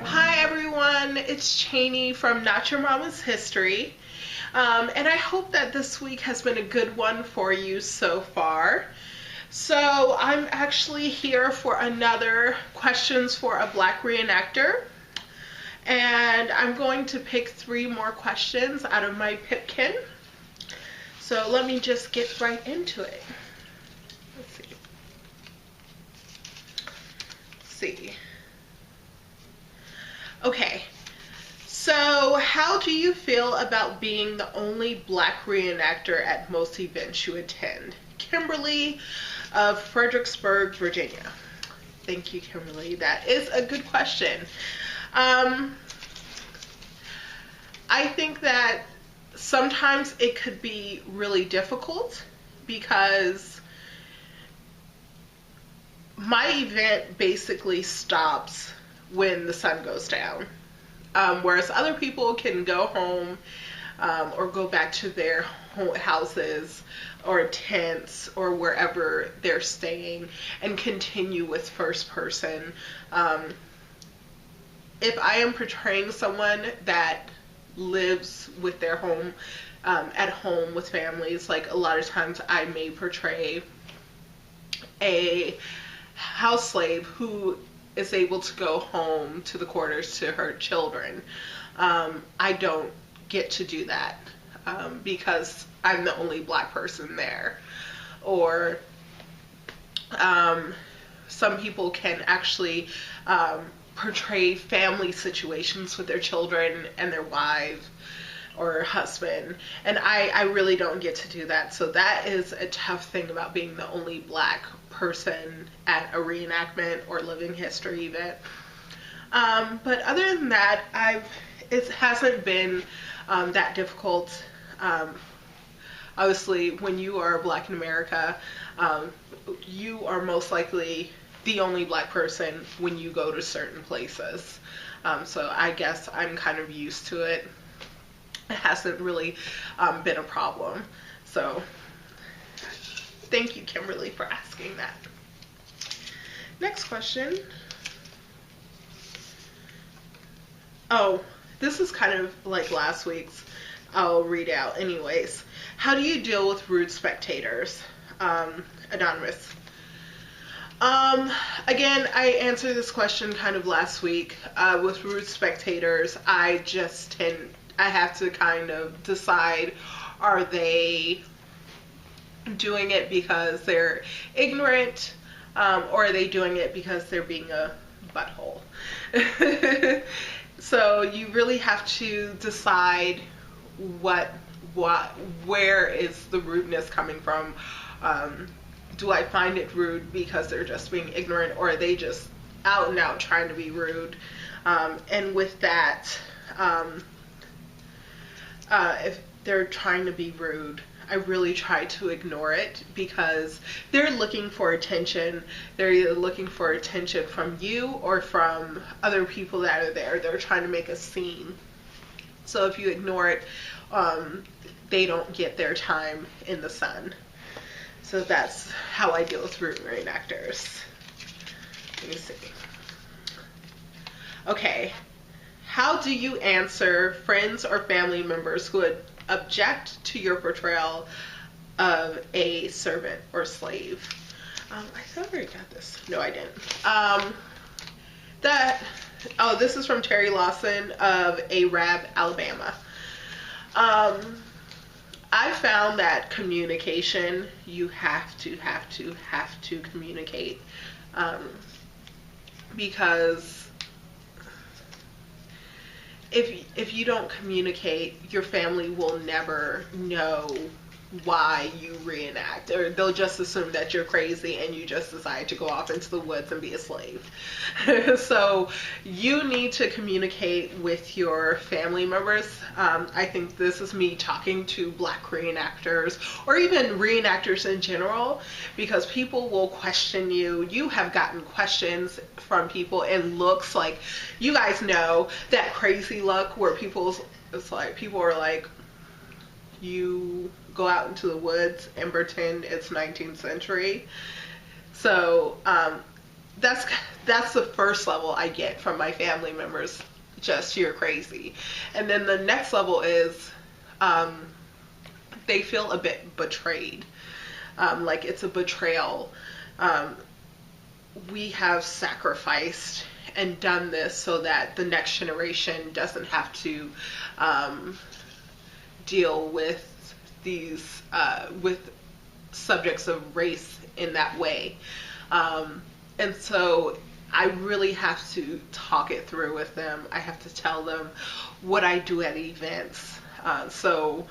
Hi everyone, it's Cheyney from Not Your Mama's History. And I hope that this week has been a good one for you so far. So I'm actually here for another Questions for a Black Reenactor. And I'm going to pick 3 more questions out of my pipkin. So let me just get right into it. Let's see. Okay, so how do you feel about being the only Black reenactor at most events you attend? Kimberly of Fredericksburg, Virginia. Thank you, Kimberly. That is a good question. I think that sometimes it could be really difficult because my event basically stops when the sun goes down. Whereas other people can go home or go back to their houses or tents or wherever they're staying and continue with first person. If I am portraying someone that lives with their home, at home with families, like a lot of times I may portray a house slave who is able to go home to the quarters to her children. I don't get to do that because I'm the only Black person there. Or some people can actually portray family situations with their children and their wives or husband, and I really don't get to do that. So that is a tough thing about being the only Black person at a reenactment or living history event. But other than that, it hasn't been that difficult. Obviously, when you are Black in America, you are most likely the only Black person when you go to certain places. So I guess I'm kind of used to it. It hasn't really been a problem. So thank you, Kimberly, for asking that. Next question. Oh, this is kind of like last week's. I'll read out anyways. How do you deal with rude spectators? Anonymous. Again, I answered this question kind of last week. With rude spectators, I have to kind of decide, are they doing it because they're ignorant, or are they doing it because they're being a butthole? So you really have to decide where is the rudeness coming from. Do I find it rude because they're just being ignorant, or are they just out and out trying to be rude? And with that, if they're trying to be rude, I really try to ignore it because they're looking for attention. They're either looking for attention from you or from other people that are there. They're trying to make a scene. So if you ignore it, they don't get their time in the sun. So that's how I deal with rude reenactors. Let me see. Okay. How do you answer friends or family members who would object to your portrayal of a servant or slave? I thought I already got this. No, I didn't. This is from Terry Lawson of Arab, Alabama. I found that communication, you have to communicate, because if you don't communicate, your family will never know why you reenact, or they'll just assume that you're crazy and you just decide to go off into the woods and be a slave. So you need to communicate with your family members. I think this is me talking to Black reenactors or even reenactors in general, because people will question you. You have gotten questions from people and looks, like, you guys know that crazy look where people are like, you go out into the woods and pretend it's 19th century. So that's the first level I get from my family members, just you're crazy. And then the next level is they feel a bit betrayed, like it's a betrayal. We have sacrificed and done this so that the next generation doesn't have to deal with these with subjects of race in that way. And so I really have to talk it through with them. I have to tell them what I do at events. So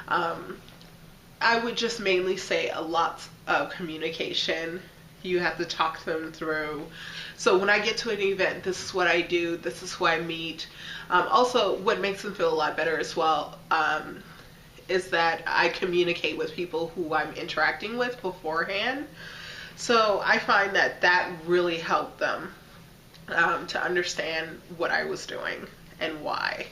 I would just mainly say a lot of communication. You have to talk them through. So when I get to an event, this is what I do, this is who I meet. Also, what makes them feel a lot better as well is that I communicate with people who I'm interacting with beforehand. So I find that that really helped them to understand what I was doing and why.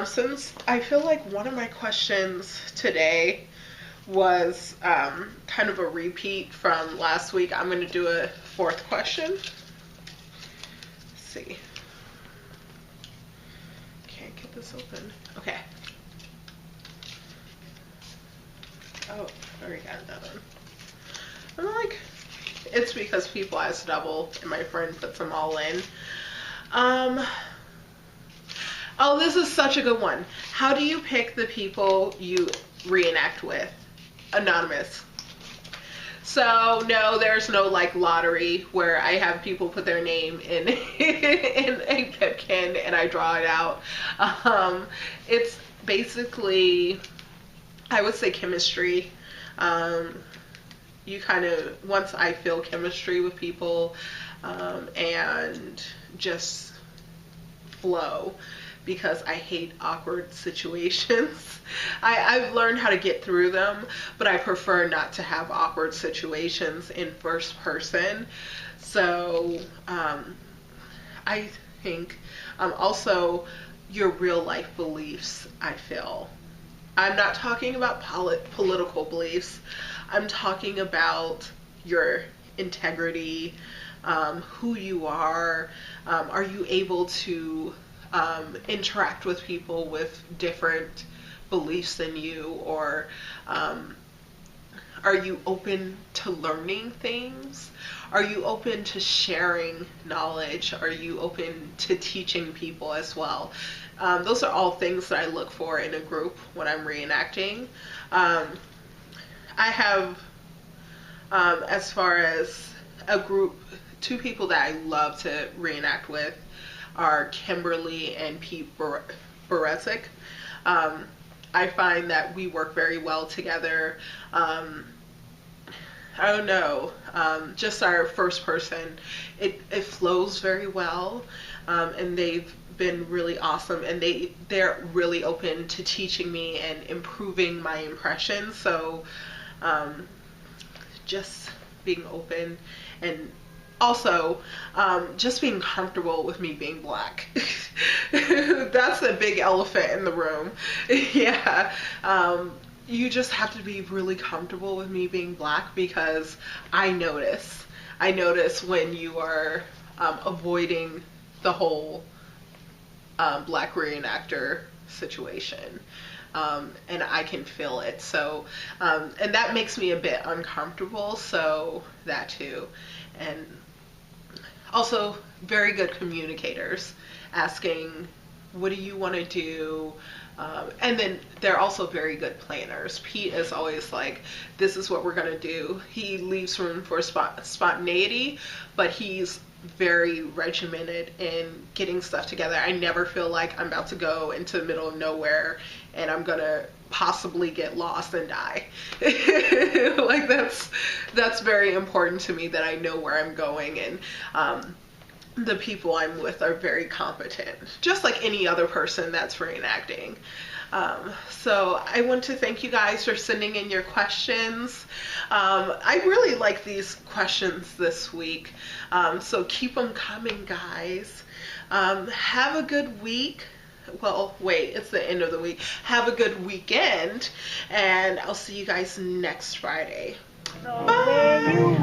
Since I feel like one of my questions today was kind of a repeat from last week, I'm going to do a fourth question. Let's see. Can't get this open. Okay. Oh, I already got another one. I'm like, it's because people ask double and my friend puts them all in. Oh, this is such a good one. How do you pick the people you reenact with? Anonymous. So no, there's no like lottery where I have people put their name in in a pipkin and I draw it out. It's basically, I would say, chemistry. You kind of, once I feel chemistry with people and just flow, because I hate awkward situations. I've learned how to get through them, but I prefer not to have awkward situations in first person. So I think also your real life beliefs, I feel. I'm not talking about political beliefs. I'm talking about your integrity, who you are. Are you able to interact with people with different beliefs than you, or are you open to learning things? Are you open to sharing knowledge? Are you open to teaching people as well? Those are all things that I look for in a group when I'm reenacting. I have, as far as a group, two people that I love to reenact with are Kimberly and Pete Berezik. I find that we work very well together. I don't know, just our first person, it flows very well, and they've been really awesome, and they're really open to teaching me and improving my impression. So just being open, and also just being comfortable with me being black. That's a big elephant in the room. Yeah. You just have to be really comfortable with me being black, because I notice when you are avoiding the whole Black Reenactor situation, and I can feel it. So and that makes me a bit uncomfortable, so that too. And also very good communicators, asking, what do you want to do? And then they're also very good planners. Pete is always like, this is what we're going to do. He leaves room for spontaneity, but he's very regimented in getting stuff together. I never feel like I'm about to go into the middle of nowhere and I'm going to possibly get lost and die. Like that's very important to me, that I know where I'm going, and the people I'm with are very competent, just like any other person that's reenacting. So I want to thank you guys for sending in your questions. I really like these questions this week, so keep them coming, guys. Have a good week. Well, wait, it's the end of the week. Have a good weekend, and I'll see you guys next Friday. Bye.